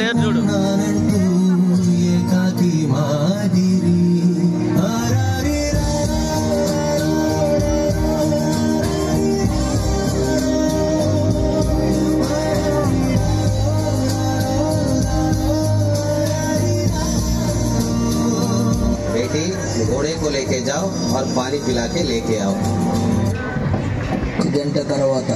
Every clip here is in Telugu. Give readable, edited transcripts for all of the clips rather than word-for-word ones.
లేరు చూడు. घोड़े को लेके जाओ और पानी पिला के लेके आओ। गंట తర్వాత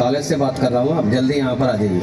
कॉलेज से बात कर रहा हूँ, आप जल्दी यहाँ पर आ जाइए।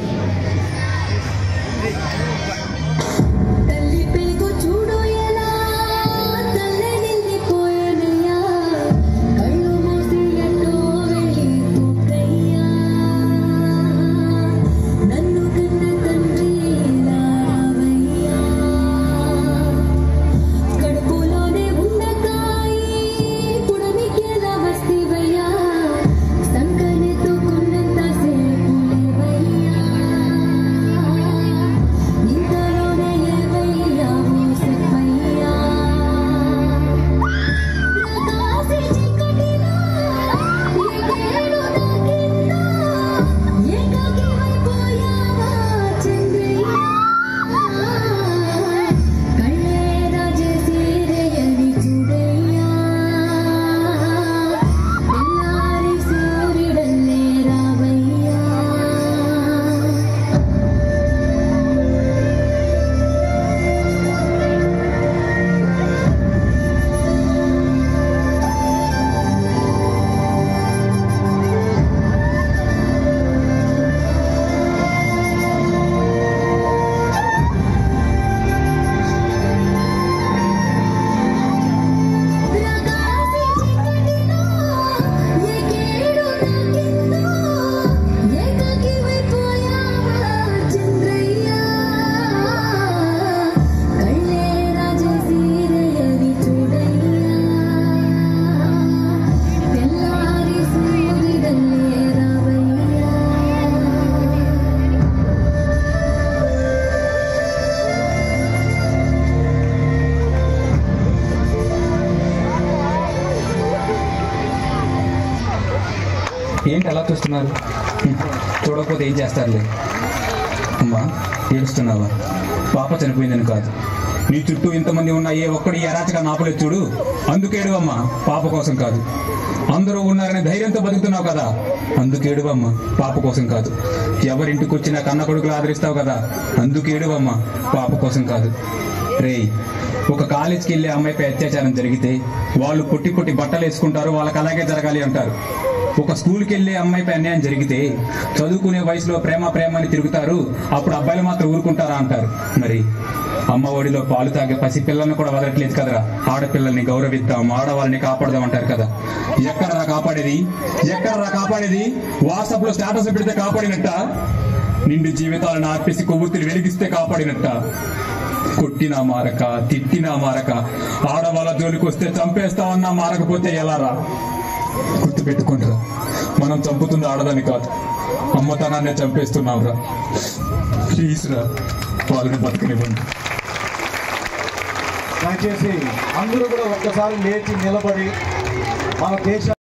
ఏంటి అలా చూస్తున్నారు? చూడకపోతే ఏం చేస్తారులే. అమ్మా ఏడుస్తున్నావా? పాప చనిపోయిందని కాదు, నీ చుట్టూ ఇంతమంది ఉన్నా ఏ ఒక్కడి అరాచకాన్ని ఆపలేదు చూడు, అందుకేడువమ్మా, పాప కోసం కాదు. అందరూ ఉన్నారని ధైర్యంతో బతుకుతున్నావు కదా, అందుకేడువమ్మా, పాప కోసం కాదు. ఎవరింటికి వచ్చినా కన్న కొడుకులు ఆదరిస్తావు కదా, అందుకేడువమ్మా, పాప కోసం కాదు. రేయ్, ఒక కాలేజ్కి వెళ్ళే అమ్మాయిపై అత్యాచారం జరిగితే వాళ్ళు పొట్టి పొట్టి బట్టలు వేసుకుంటారు, వాళ్ళకి అలాగే జరగాలి అంటారు. ఒక స్కూల్కి వెళ్ళే అమ్మాయిపై అన్యాయం జరిగితే చదువుకునే వయసులో ప్రేమ అని తిరుగుతారు, అప్పుడు అబ్బాయిలు మాత్రం ఊరుకుంటారా అంటారు. మరి అమ్మ ఒడిలో పాలు తాగే పసి పిల్లల్ని కూడా వదలట్లేదు కదరా. ఆడపిల్లల్ని గౌరవిద్దాం, ఆడవాళ్ళని కాపాడదాం అంటారు కదా. ఎక్కడరా కాపాడేది? ఎక్కడరా కాపాడేది? వాట్సాప్ లో స్టేటస్ పెడితే కాపాడినట్ట? నిండు జీవితాలను ఆర్పేసి కొవ్వొత్తులు వెలిగిస్తే కాపాడినట్ట? కొట్టినా మారక, తిట్టినా మారక, ఆడవాళ్ళ జోలికి వస్తే చంపేస్తామన్నా మారకపోతే ఎలారా? గుర్తుపెట్టుకుంటారా, మనం చంపుతుంది ఆడదాన్ని కాదు, అమ్మతనాన్నే చంపేస్తున్నాం రా. ప్లీజ్ రా, వాళ్ళని బతకనివ్వండి. దయచేసి అందరూ కూడా ఒక్కసారి లేచి నిలబడి మన దేశ